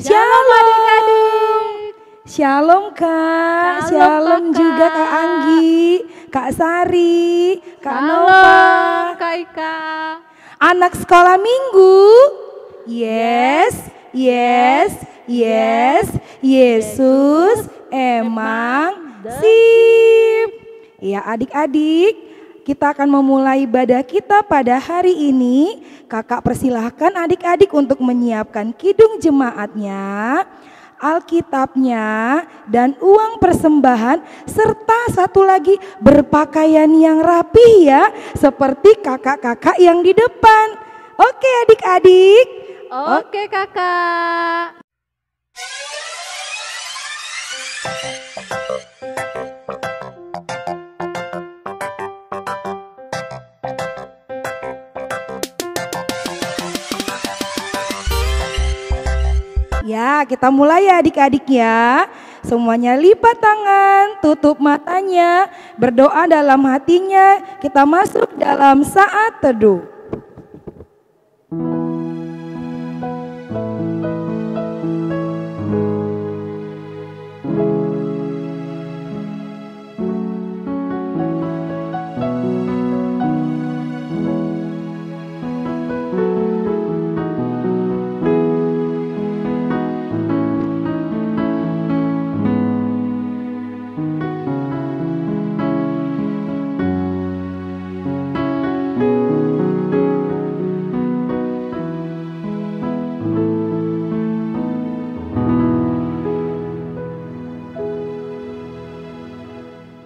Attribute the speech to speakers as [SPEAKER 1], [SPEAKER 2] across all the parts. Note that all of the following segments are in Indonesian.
[SPEAKER 1] Shalom adik-adik. Shalom Kak, shalom juga Kak Anggi, Kak Sari, Kak Nova,
[SPEAKER 2] Kak Ika.
[SPEAKER 1] Anak sekolah minggu. Yes, yes, yes, Yesus emang sip. Ya adik-adik, kita akan memulai ibadah kita pada hari ini. Kakak persilahkan adik-adik untuk menyiapkan kidung jemaatnya, Alkitabnya, dan uang persembahan, serta satu lagi berpakaian yang rapi ya, seperti kakak-kakak yang di depan. Oke adik-adik.
[SPEAKER 2] Oke kakak.
[SPEAKER 1] Ya, kita mulai ya adik-adik ya. Semuanya lipat tangan, tutup matanya, berdoa dalam hatinya. Kita masuk dalam saat teduh.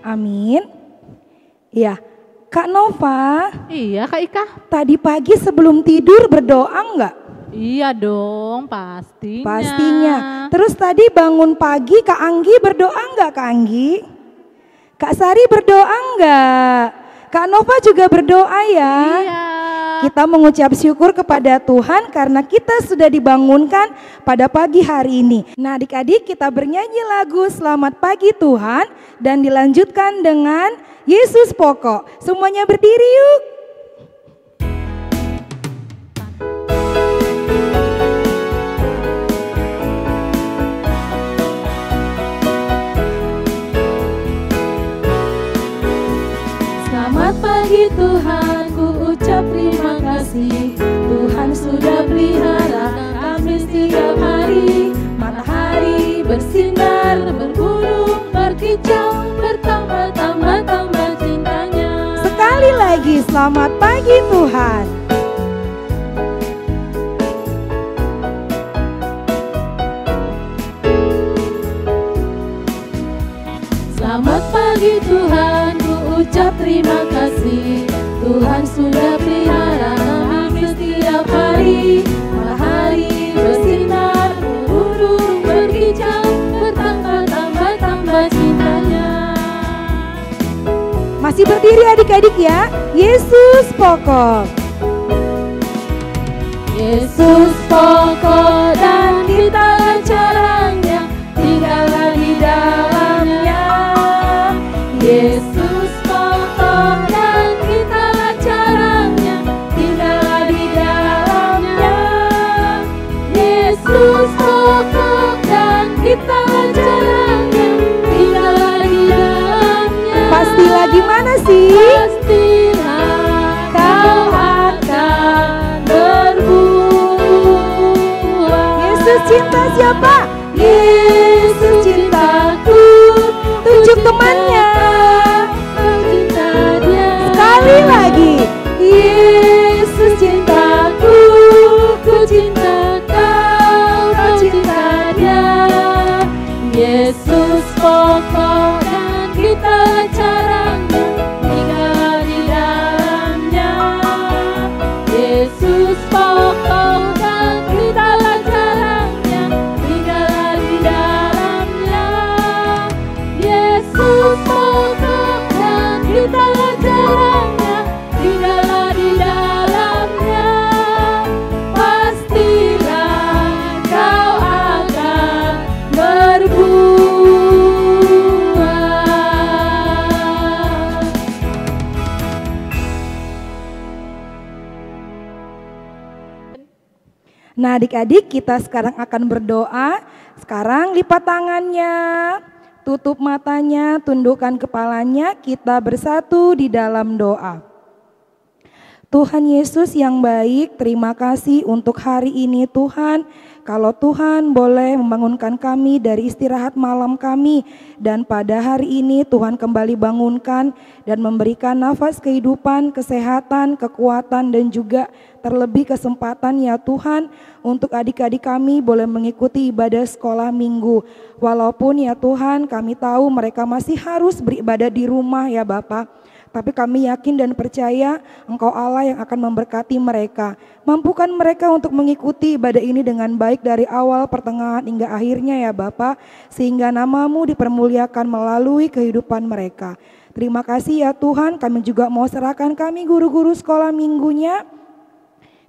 [SPEAKER 1] Amin. Iya, Kak Nova.
[SPEAKER 2] Iya Kak Ika.
[SPEAKER 1] Tadi pagi sebelum tidur berdoa enggak?
[SPEAKER 2] Iya dong, pastinya.
[SPEAKER 1] Pastinya. Terus tadi bangun pagi Kak Anggi berdoa enggak Kak Anggi? Kak Sari berdoa enggak? Kak Nova juga berdoa ya?
[SPEAKER 2] Iya.
[SPEAKER 1] Kita mengucap syukur kepada Tuhan karena kita sudah dibangunkan pada pagi hari ini. Nah adik-adik, kita bernyanyi lagu Selamat Pagi Tuhan dan dilanjutkan dengan Yesus Pokok. Semuanya berdiri yuk.
[SPEAKER 3] Selamat pagi Tuhan, ku ucap terima kasih. Tuhan sudah pelihara kami setiap hari. Matahari bersinar, berburu, berkicau, bertambah-tambah cintanya.
[SPEAKER 1] Sekali lagi, selamat pagi Tuhan.
[SPEAKER 3] Selamat pagi Tuhan, ku ucap terima kasih. Tuhan sudah pelihara kami setiap hari. Matahari bersinar, berburu, berkicau, bertambah-tambah cintanya.
[SPEAKER 1] Masih berdiri adik-adik ya. Yesus Pokok.
[SPEAKER 3] Yesus pokok dan kita caranya, tinggallah di dalamnya. Yesus pokok dan kita caranya, tinggallah di dalamnya. Yesus pokok dan kita caranya, tinggallah di dalamnya.
[SPEAKER 1] Pastilah gimana sih?
[SPEAKER 3] Pastilah kau akan berbuah.
[SPEAKER 1] Yesus cinta siapa?
[SPEAKER 3] Yesus cintaku,
[SPEAKER 1] Tunjuk temannya.
[SPEAKER 3] kau cinta dia.
[SPEAKER 1] Sekali lagi.
[SPEAKER 3] Yesus cintaku, ku cinta kau, kau cinta dia. Yesus pokok dan kita caranya, tinggallah di dalamnya. Yesus pokok dan kita caranya, tinggallah di dalamnya. Yesus pokok
[SPEAKER 1] Nah adik-adik, kita sekarang akan berdoa. Sekarang lipat tangannya, tutup matanya, tundukkan kepalanya, kita bersatu di dalam doa. Tuhan Yesus yang baik, terima kasih untuk hari ini Tuhan. Kalau Tuhan boleh membangunkan kami dari istirahat malam kami, dan pada hari ini Tuhan kembali bangunkan dan memberikan nafas kehidupan, kesehatan, kekuatan, dan juga terlebih kesempatan ya Tuhan untuk adik-adik kami boleh mengikuti ibadah sekolah minggu. Walaupun ya Tuhan kami tahu mereka masih harus beribadah di rumah ya Bapak. Tapi kami yakin dan percaya Engkau Allah yang akan memberkati mereka. Mampukan mereka untuk mengikuti ibadah ini dengan baik dari awal, pertengahan hingga akhirnya ya Bapa. Sehingga nama-Mu dipermuliakan melalui kehidupan mereka. Terima kasih ya Tuhan, kami juga mau serahkan kami guru-guru sekolah minggunya.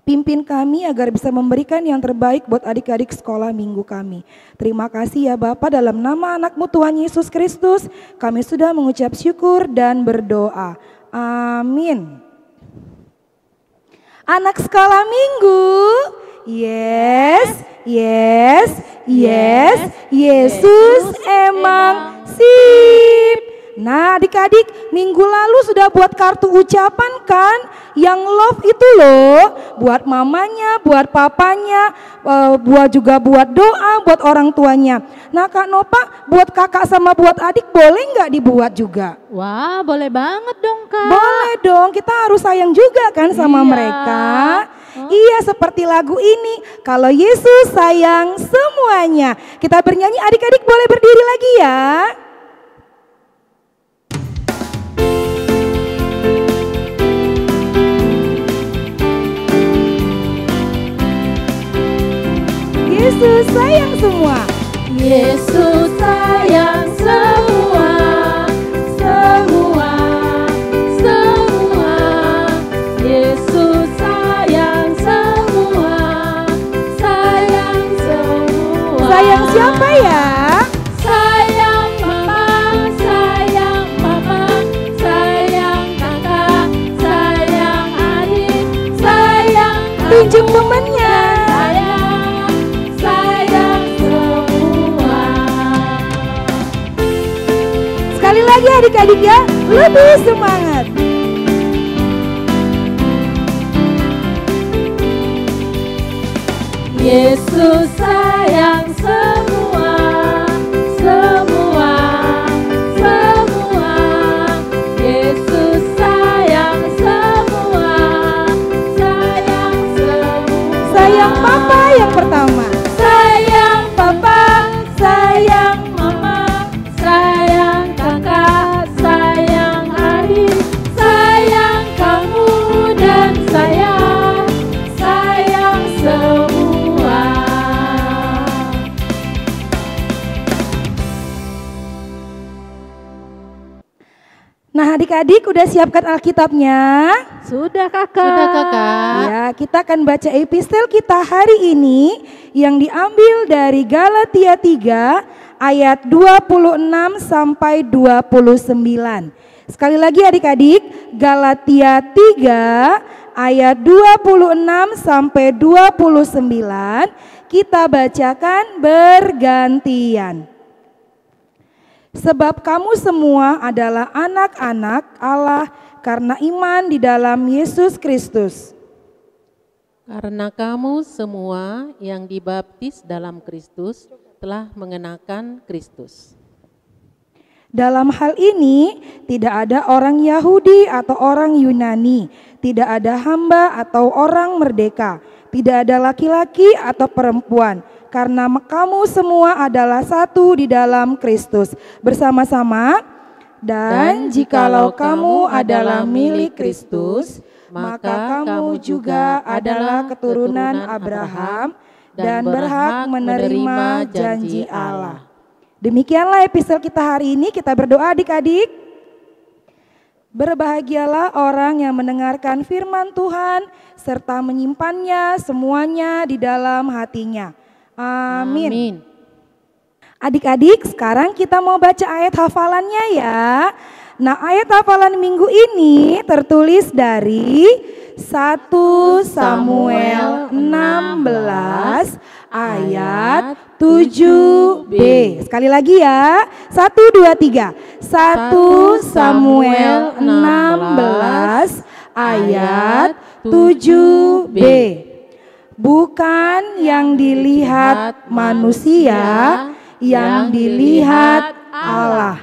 [SPEAKER 1] Pimpin kami agar bisa memberikan yang terbaik buat adik-adik sekolah minggu kami. Terima kasih ya Bapa, dalam nama anak-Mu Tuhan Yesus Kristus kami sudah mengucap syukur dan berdoa. Amin. Anak sekolah minggu, yes, yes, yes, Yesus emang sip. Nah adik-adik, minggu lalu sudah buat kartu ucapan kan? Yang love itu loh, buat mamanya, buat papanya, buat doa buat orang tuanya. Nah Kak Nopa, buat kakak sama buat adik boleh nggak dibuat juga?
[SPEAKER 2] Wah, boleh banget dong Kak.
[SPEAKER 1] Boleh dong, kita harus sayang juga kan sama mereka. Iya, seperti lagu ini, kalau Yesus sayang semuanya. Kita bernyanyi, adik-adik boleh berdiri lagi ya. Yesus sayang semua.
[SPEAKER 3] Yesus sayang semua, semua, semua. Yesus sayang semua, sayang semua.
[SPEAKER 1] Sayang siapa ya?
[SPEAKER 3] Sayang mama, sayang mama, sayang kakak, sayang adik, sayang
[SPEAKER 1] Tunjuk temannya. Sekali lagi adik-adik ya, lebih semangat.
[SPEAKER 3] Yesus sayang semua, semua, semua. Yesus sayang semua, sayang semua.
[SPEAKER 1] Sayang papa yang pertama.
[SPEAKER 3] Sayang papa, sayang mama, sayang kakak, sayang adik, sayang kamu dan sayang semua.
[SPEAKER 1] Nah adik-adik udah siapkan Alkitabnya?
[SPEAKER 2] Sudah Kakak.
[SPEAKER 4] Sudah Kakak.
[SPEAKER 1] Ya, kita akan baca epistel kita hari ini yang diambil dari Galatia 3 ayat 26 sampai 29. Sekali lagi adik-adik, Galatia 3 ayat 26 sampai 29 kita bacakan bergantian. Sebab kamu semua adalah anak-anak Allah karena iman di dalam Yesus Kristus.
[SPEAKER 4] Karena kamu semua yang dibaptis dalam Kristus telah mengenakan Kristus.
[SPEAKER 1] Dalam hal ini tidak ada orang Yahudi atau orang Yunani, tidak ada hamba atau orang merdeka, tidak ada laki-laki atau perempuan, karena kamu semua adalah satu di dalam Kristus. Bersama-sama, dan jikalau kamu adalah milik Kristus, maka kamu juga adalah keturunan Abraham dan berhak menerima janji Allah. Demikianlah episode kita hari ini, kita berdoa adik-adik. Berbahagialah orang yang mendengarkan firman Tuhan serta menyimpannya semuanya di dalam hatinya. Amin. Adik-adik, sekarang kita mau baca ayat hafalannya ya. Nah, ayat hafalan minggu ini tertulis dari 1 Samuel 16 ayat 7b. Sekali lagi ya. 1, 2, 3. 1 Samuel 16 ayat 7b. Bukan yang dilihat manusia, yang dilihat Allah.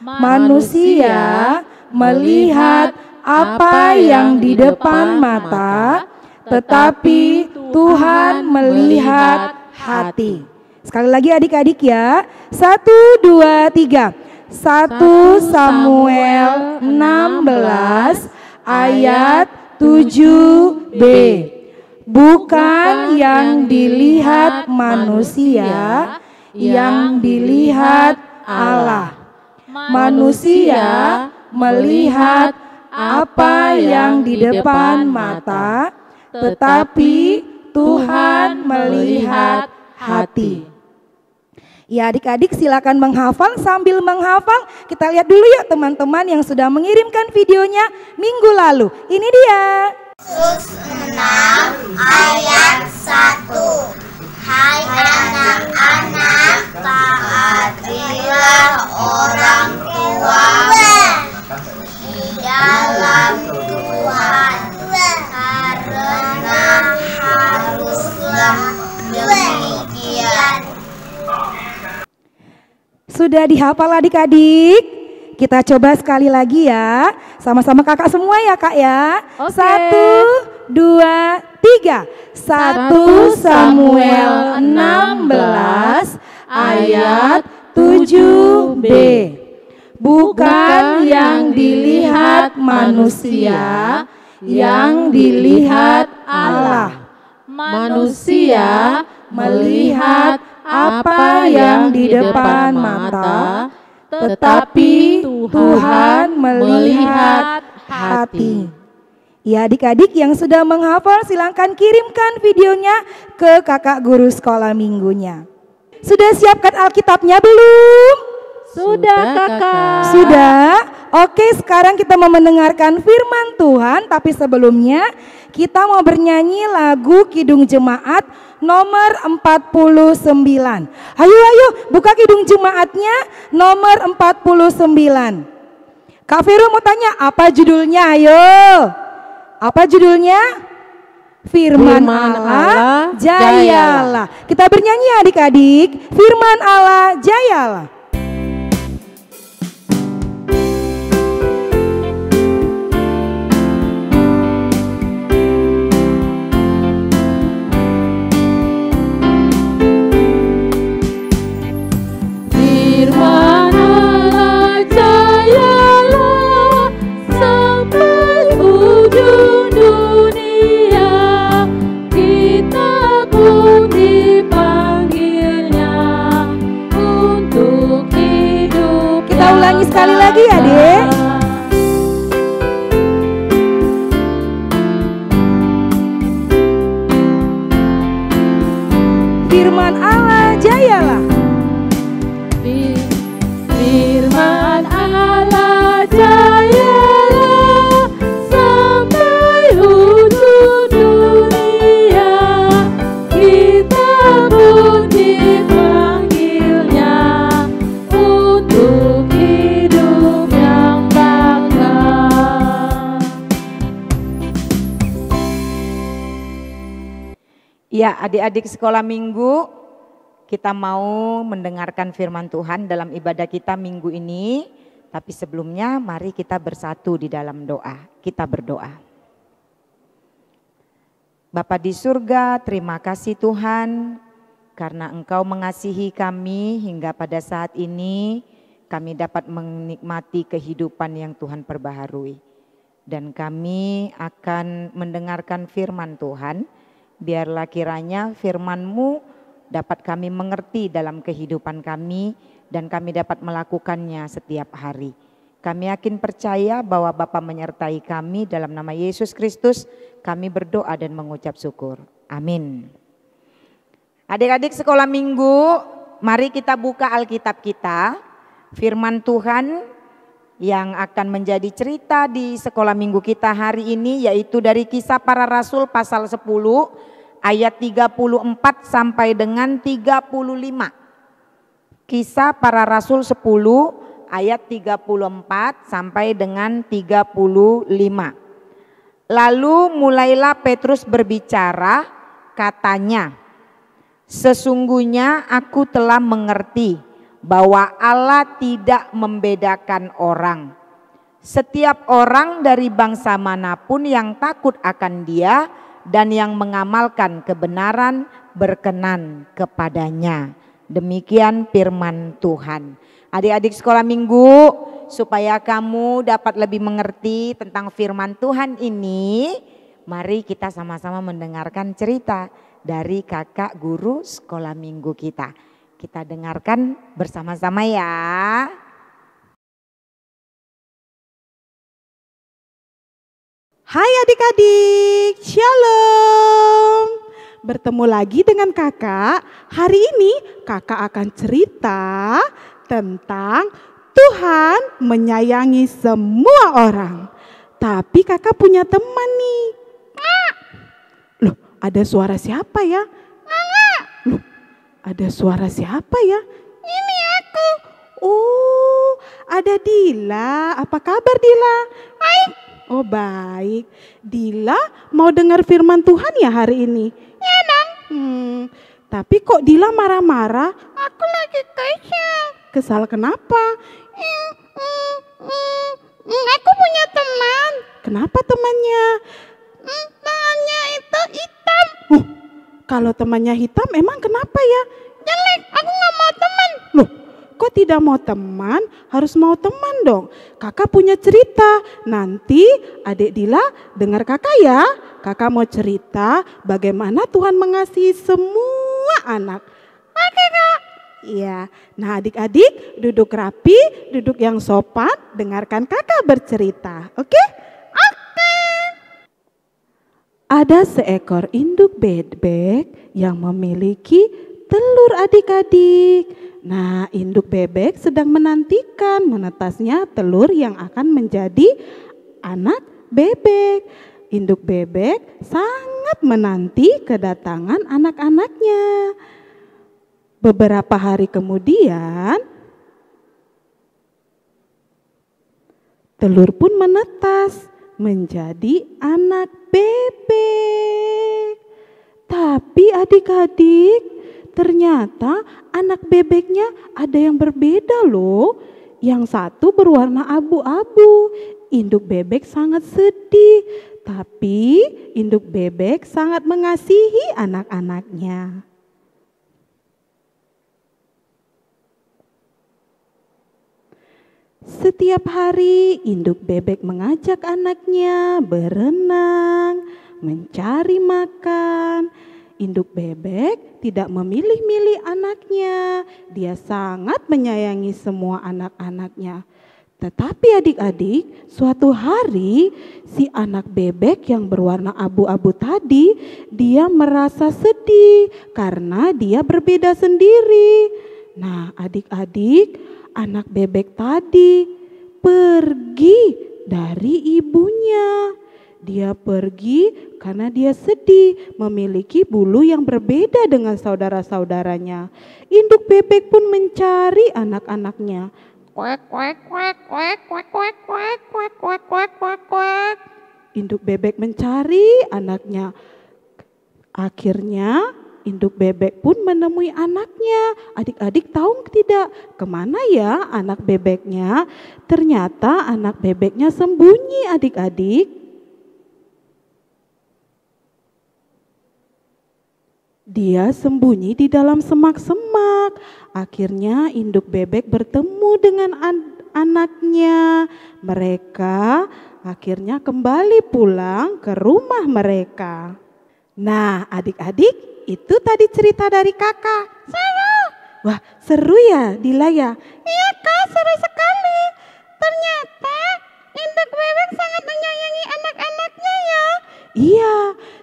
[SPEAKER 1] Manusia melihat apa yang di depan mata, tetapi Tuhan melihat hati. Sekali lagi adik-adik ya. 1, 2, 3. 1 Samuel 16 ayat 7b. Bukan yang dilihat manusia, yang dilihat Allah. Manusia melihat apa yang di depan mata, tetapi Tuhan melihat hati. Ya adik-adik silakan menghafal, sambil menghafal kita lihat dulu yuk teman-teman yang sudah mengirimkan videonya minggu lalu. Ini dia.
[SPEAKER 5] Yesus 6 ayat 1. Hai anak-anak, taatilah orang tua di dalam Tuhan, karena haruslah demikian.
[SPEAKER 1] Sudah dihafal adik-adik? Kita coba sekali lagi ya. Sama-sama kakak semua ya kak ya.
[SPEAKER 2] Oke.
[SPEAKER 1] 1, 2, 3. 1 Samuel 16 ayat 7b. Bukan yang dilihat manusia, yang dilihat Allah. Manusia melihat apa yang di depan mata, tetapi Tuhan melihat hati. Ya adik-adik yang sudah menghafal silahkan kirimkan videonya ke kakak guru sekolah minggunya. Sudah siapkan Alkitabnya belum?
[SPEAKER 2] Sudah kakak.
[SPEAKER 1] Sudah? Oke, sekarang kita mau mendengarkan firman Tuhan, tapi sebelumnya kita mau bernyanyi lagu Kidung Jemaat nomor 49. Ayo buka Kidung Jemaatnya nomor 49. Kak Vero mau tanya apa judulnya, ayo. Apa judulnya? Firman Allah Jayalah. Kita bernyanyi adik-adik, Firman Allah Jayalah.
[SPEAKER 3] Firman Allah jayalah sampai ujung dunia, kita pun dipanggilnya untuk hidup.
[SPEAKER 1] Kita ulangi sekali lagi ya dek. Firman Allah jayalah.
[SPEAKER 3] Firman Allah jayalah sampai ujung dunia, kita pun dipanggilnya untuk hidup yang bakal.
[SPEAKER 6] Ya, adik-adik sekolah minggu, kita mau mendengarkan firman Tuhan dalam ibadah kita minggu ini. Tapi sebelumnya mari kita bersatu di dalam doa. Kita berdoa. Bapa di surga, terima kasih Tuhan karena Engkau mengasihi kami hingga pada saat ini kami dapat menikmati kehidupan yang Tuhan perbaharui. Dan kami akan mendengarkan firman Tuhan. Biarlah kiranya firman-Mu dapat kami mengerti dalam kehidupan kami dan kami dapat melakukannya setiap hari. Kami yakin percaya bahwa Bapa menyertai kami dalam nama Yesus Kristus. Kami berdoa dan mengucap syukur. Amin. Adik-adik sekolah minggu, mari kita buka Alkitab kita. Firman Tuhan yang akan menjadi cerita di sekolah minggu kita hari ini yaitu dari Kisah Para Rasul pasal 10 ayat 34 sampai dengan 35. Kisah Para Rasul 10 ayat 34 sampai dengan 35. Lalu mulailah Petrus berbicara, katanya, "Sesungguhnya aku telah mengerti bahwa Allah tidak membedakan orang. Setiap orang dari bangsa manapun yang takut akan Dia dan yang mengamalkan kebenaran berkenan kepadanya." Demikian firman Tuhan. Adik-adik sekolah minggu, supaya kamu dapat lebih mengerti tentang firman Tuhan ini, mari kita sama-sama mendengarkan cerita dari kakak guru sekolah minggu kita. Kita dengarkan bersama-sama ya.
[SPEAKER 2] Hai adik-adik, shalom. Bertemu lagi dengan kakak. Hari ini kakak akan cerita tentang Tuhan menyayangi semua orang. Tapi kakak punya teman nih. Loh, ada suara siapa ya? Loh, ada suara siapa ya? Ini aku. Oh, ada Dila. Apa kabar Dila? Baik. Oh baik. Dila mau dengar firman Tuhan ya hari ini? Ya dong. Tapi kok Dila marah-marah? Aku lagi kesal. Kesal kenapa? Aku punya teman. Kenapa temannya? Temannya itu hitam. Kalau temannya hitam emang kenapa ya? Jelek, aku gak mau teman. Loh, kok tidak mau teman? Harus mau teman dong. Kakak punya cerita. Nanti adik Dila dengar kakak ya. Kakak mau cerita bagaimana Tuhan mengasihi semua anak. Oke kak. Iya. Nah adik-adik duduk rapi, duduk yang sopan. Dengarkan kakak bercerita. Oke? Oke. Ada seekor induk bebek yang memiliki telur adik-adik. Nah, induk bebek sedang menantikan menetasnya telur yang akan menjadi anak bebek. Induk bebek sangat menanti kedatangan anak-anaknya. Beberapa hari kemudian, telur pun menetas menjadi anak bebek. Tapi adik-adik, ternyata anak bebeknya ada yang berbeda loh. Yang satu berwarna abu-abu. Induk bebek sangat sedih, tapi induk bebek sangat mengasihi anak-anaknya. Setiap hari induk bebek mengajak anaknya berenang, mencari makan. Induk bebek tidak memilih-milih anaknya. Dia sangat menyayangi semua anak-anaknya. Tetapi adik-adik, suatu hari si anak bebek yang berwarna abu-abu tadi, dia merasa sedih karena dia berbeda sendiri. Nah, adik-adik, anak bebek tadi pergi dari ibunya. Dia pergi karena dia sedih memiliki bulu yang berbeda dengan saudara-saudaranya. Induk bebek pun mencari anak-anaknya. Kuek, kuek, kuek, kuek, kuek, kuek, kuek, kuek, kuek, kuek, kuek, kuek. Induk bebek mencari anaknya. Akhirnya induk bebek pun menemui anaknya. Adik-adik tahu tidak kemana ya anak bebeknya? Ternyata anak bebeknya sembunyi adik-adik. Dia sembunyi di dalam semak-semak. Akhirnya induk bebek bertemu dengan anaknya. Mereka akhirnya kembali pulang ke rumah mereka. Nah adik-adik, itu tadi cerita dari kakak. Seru. Wah seru ya Dila ya? Iya kak, seru sekali. Ternyata induk bebek sangat menyayangi anak-anaknya ya. Iya,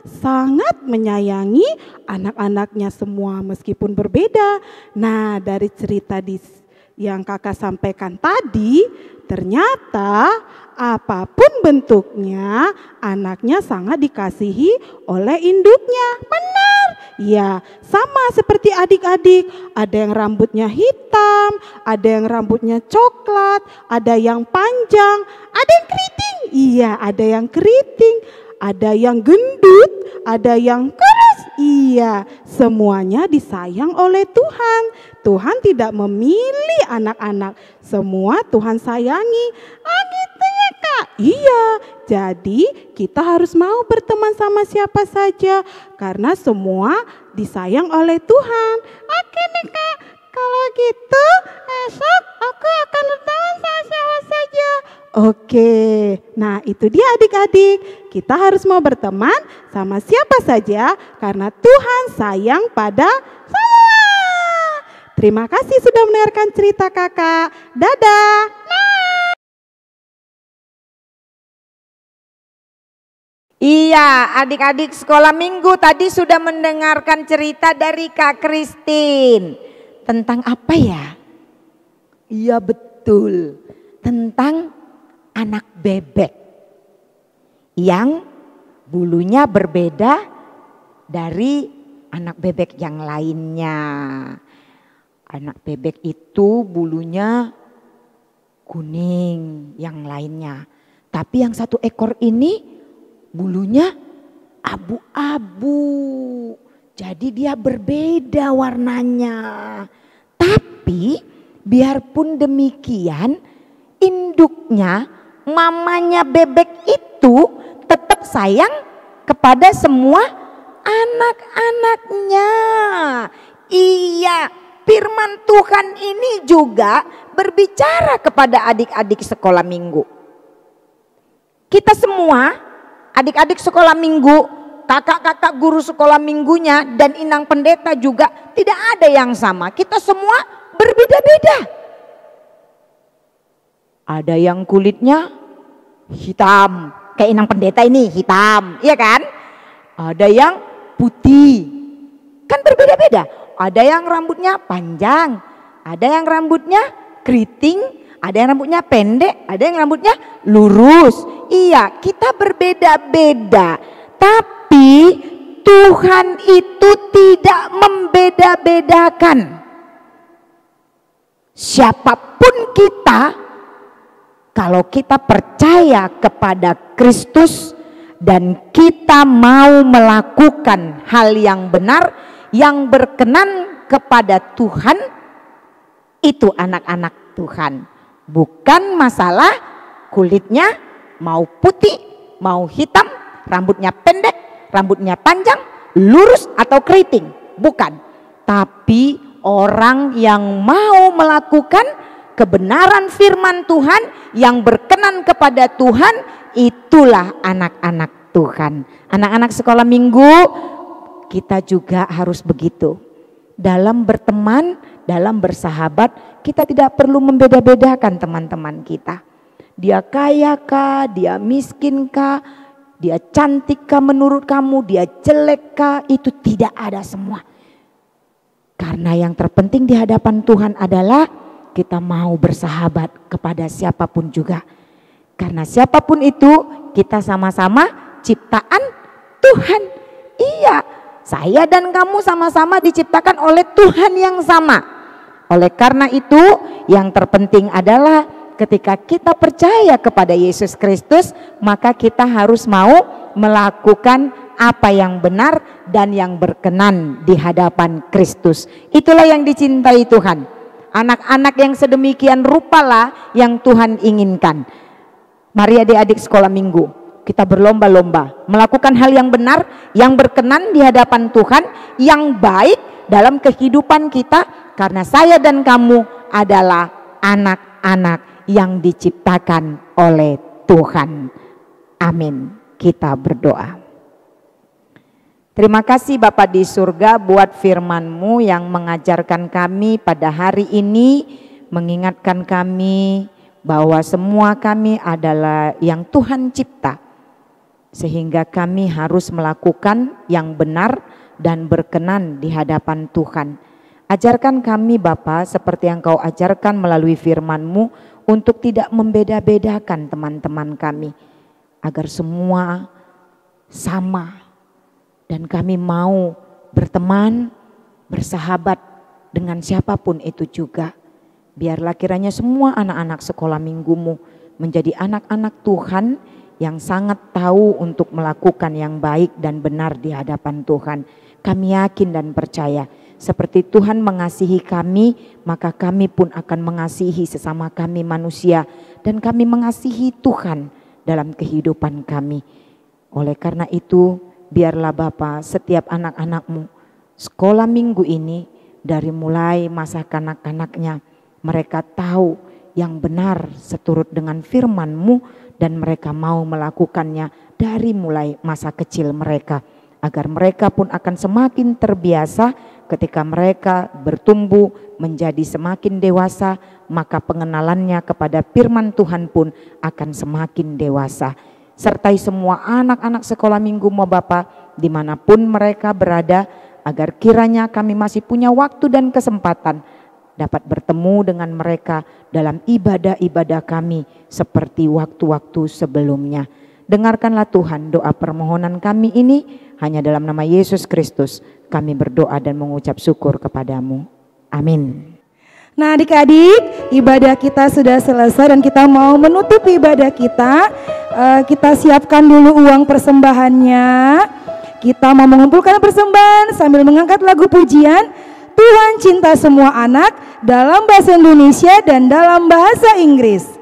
[SPEAKER 2] sangat menyayangi anak-anaknya semua meskipun berbeda. Nah dari cerita di yang kakak sampaikan tadi, ternyata apapun bentuknya, anaknya sangat dikasihi oleh induknya. Benar? Ya, sama seperti adik-adik. Ada yang rambutnya hitam, ada yang rambutnya coklat, ada yang panjang, ada yang keriting. Iya, ada yang keriting, ada yang gendut, ada yang kurus. Iya, semuanya disayang oleh Tuhan. Tuhan tidak memilih anak-anak, semua Tuhan sayangi. Ah, gitu ya Kak? Iya, jadi kita harus mau berteman sama siapa saja karena semua disayang oleh Tuhan. Oke nih Kak, kalau gitu esok aku akan berteman sama siapa saja. Oke, nah itu dia adik-adik, kita harus mau berteman sama siapa saja karena Tuhan sayang pada semua. Terima kasih sudah mendengarkan cerita kakak. Dadah.
[SPEAKER 6] Iya, adik-adik sekolah minggu tadi sudah mendengarkan cerita dari Kak Christine. Tentang apa ya? Iya betul, tentang anak bebek yang bulunya berbeda dari anak bebek yang lainnya. Anak bebek itu bulunya kuning, yang lainnya. Tapi yang satu ekor ini bulunya abu-abu. Jadi dia berbeda warnanya. Tapi biarpun demikian, induknya, mamanya bebek itu tetap sayang kepada semua anak-anaknya. Iya, firman Tuhan ini juga berbicara kepada adik-adik sekolah minggu. Kita semua, adik-adik sekolah minggu, kakak-kakak guru sekolah minggunya, dan inang pendeta juga tidak ada yang sama. Kita semua berbeda-beda. Ada yang kulitnya hitam, kayak inang pendeta ini hitam, iya kan? Ada yang putih, kan berbeda-beda. Ada yang rambutnya panjang, ada yang rambutnya keriting, ada yang rambutnya pendek, ada yang rambutnya lurus. Iya, kita berbeda-beda. Tapi Tuhan itu tidak membeda-bedakan. Siapapun kita, kalau kita percaya kepada Kristus dan kita mau melakukan hal yang benar, yang berkenan kepada Tuhan, itu anak-anak Tuhan. Bukan masalah kulitnya mau putih, mau hitam, rambutnya pendek, rambutnya panjang, lurus atau keriting. Bukan. Tapi orang yang mau melakukan kebenaran firman Tuhan, yang berkenan kepada Tuhan, itulah anak-anak Tuhan. Anak-anak sekolah minggu, kita juga harus begitu. Dalam berteman, dalam bersahabat, kita tidak perlu membeda-bedakan teman-teman kita. Dia kaya kah, dia miskin kah, dia cantik kah menurut kamu, dia jelek kah, itu tidak ada semua. Karena yang terpenting di hadapan Tuhan adalah kita mau bersahabat kepada siapapun juga. Karena siapapun itu, kita sama-sama ciptaan Tuhan. Iya, saya dan kamu sama-sama diciptakan oleh Tuhan yang sama. Oleh karena itu, yang terpenting adalah ketika kita percaya kepada Yesus Kristus, maka kita harus mau melakukan apa yang benar dan yang berkenan di hadapan Kristus. Itulah yang dicintai Tuhan. Anak-anak yang sedemikian rupalah yang Tuhan inginkan. Mari adik-adik sekolah minggu, kita berlomba-lomba melakukan hal yang benar, yang berkenan di hadapan Tuhan, yang baik dalam kehidupan kita, karena saya dan kamu adalah anak-anak yang diciptakan oleh Tuhan. Amin. Kita berdoa. Terima kasih Bapa di surga buat firman-Mu yang mengajarkan kami pada hari ini, mengingatkan kami bahwa semua kami adalah yang Tuhan cipta, sehingga kami harus melakukan yang benar dan berkenan di hadapan Tuhan. Ajarkan kami Bapa seperti yang Kau ajarkan melalui firman-Mu untuk tidak membeda-bedakan teman-teman kami, agar semua sama dan kami mau berteman, bersahabat dengan siapapun itu juga. Biarlah kiranya semua anak-anak sekolah minggu-Mu menjadi anak-anak Tuhan yang sangat tahu untuk melakukan yang baik dan benar di hadapan Tuhan. Kami yakin dan percaya seperti Tuhan mengasihi kami, maka kami pun akan mengasihi sesama kami manusia, dan kami mengasihi Tuhan dalam kehidupan kami. Oleh karena itu, biarlah Bapa setiap anak-anak-Mu sekolah minggu ini, dari mulai masa kanak-kanaknya, mereka tahu yang benar seturut dengan firman-Mu, dan mereka mau melakukannya dari mulai masa kecil mereka, agar mereka pun akan semakin terbiasa. Ketika mereka bertumbuh menjadi semakin dewasa, maka pengenalannya kepada firman Tuhan pun akan semakin dewasa. Sertai semua anak-anak sekolah minggu-Mu Bapa, dimanapun mereka berada, agar kiranya kami masih punya waktu dan kesempatan dapat bertemu dengan mereka dalam ibadah-ibadah kami seperti waktu-waktu sebelumnya. Dengarkanlah Tuhan doa permohonan kami ini, hanya dalam nama Yesus Kristus kami berdoa dan mengucap syukur kepadamu. Amin.
[SPEAKER 1] Nah adik-adik, ibadah kita sudah selesai dan kita mau menutup ibadah kita. Kita siapkan dulu uang persembahannya. Kita mau mengumpulkan persembahan sambil mengangkat lagu pujian Tuhan Cinta Semua Anak dalam bahasa Indonesia dan dalam bahasa Inggris.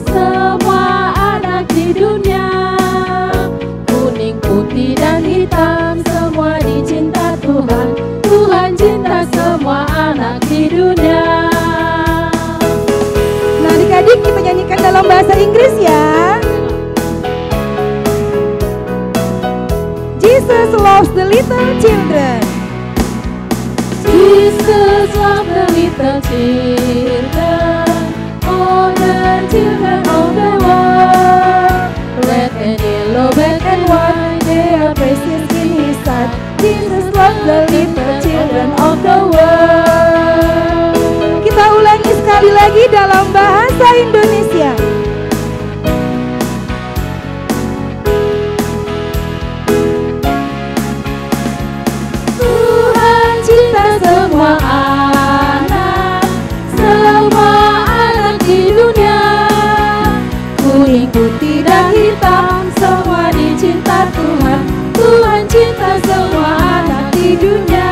[SPEAKER 3] Semua anak di dunia, kuning, putih, dan hitam, semua dicinta Tuhan. Tuhan cinta semua anak di dunia.
[SPEAKER 1] Nah adik-adik, kita nyanyikan dalam bahasa Inggris ya. Jesus loves the little children.
[SPEAKER 3] Jesus loves the little children, all the children of the world. Red and yellow, black and white, they are precious in His sight. Jesus loves the little children of the world.
[SPEAKER 1] Kita ulangi sekali lagi dalam bahasa Indonesia.
[SPEAKER 3] Semua anak di dunia, kuning, putih, dan hitam, semua dicinta Tuhan. Tuhan cinta semua anak di dunia.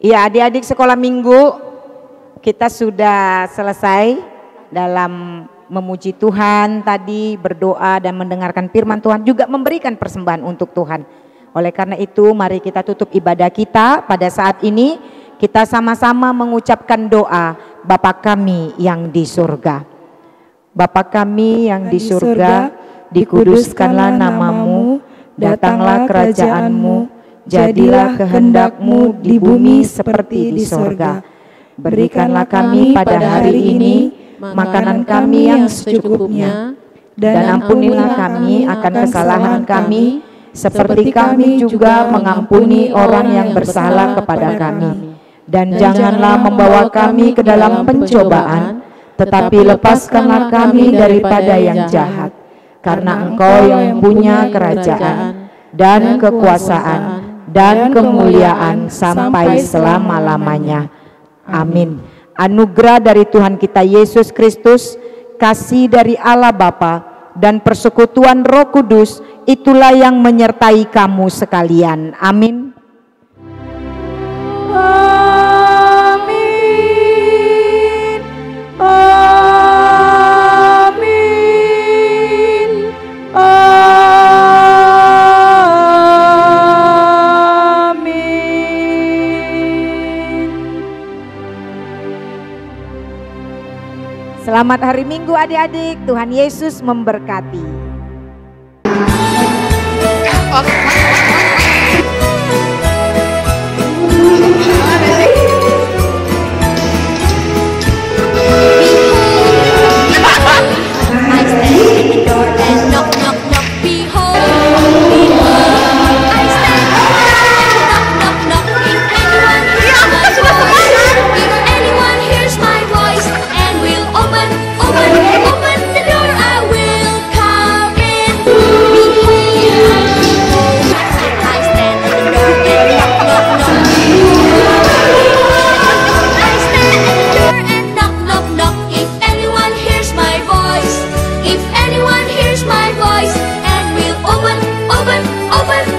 [SPEAKER 6] Ya adik-adik sekolah minggu, kita sudah selesai dalam memuji Tuhan tadi, berdoa dan mendengarkan firman Tuhan, juga memberikan persembahan untuk Tuhan. Oleh karena itu mari kita tutup ibadah kita pada saat ini. Kita sama-sama mengucapkan doa Bapa kami yang di surga. Bapa kami yang di surga, dikuduskanlah namamu, datanglah kerajaan-Mu, jadilah kehendak-Mu di bumi seperti di surga. Berikanlah kami pada hari ini makanan kami yang secukupnya, dan ampunilah kami akan kesalahan kami, seperti kami juga mengampuni orang yang bersalah kepada kami. Dan janganlah membawa kami ke dalam pencobaan, tetapi lepaskanlah kami daripada yang jahat. Karena Engkau yang punya kerajaan, dan kekuasaan, dan kemuliaan sampai selama-lamanya. Amin. Anugerah dari Tuhan kita Yesus Kristus, kasih dari Allah Bapa, dan persekutuan Roh Kudus, itulah yang menyertai kamu sekalian. Amin.
[SPEAKER 1] Amin. Amin. Amin.
[SPEAKER 6] Selamat hari Minggu adik-adik, Tuhan Yesus memberkati.
[SPEAKER 5] Open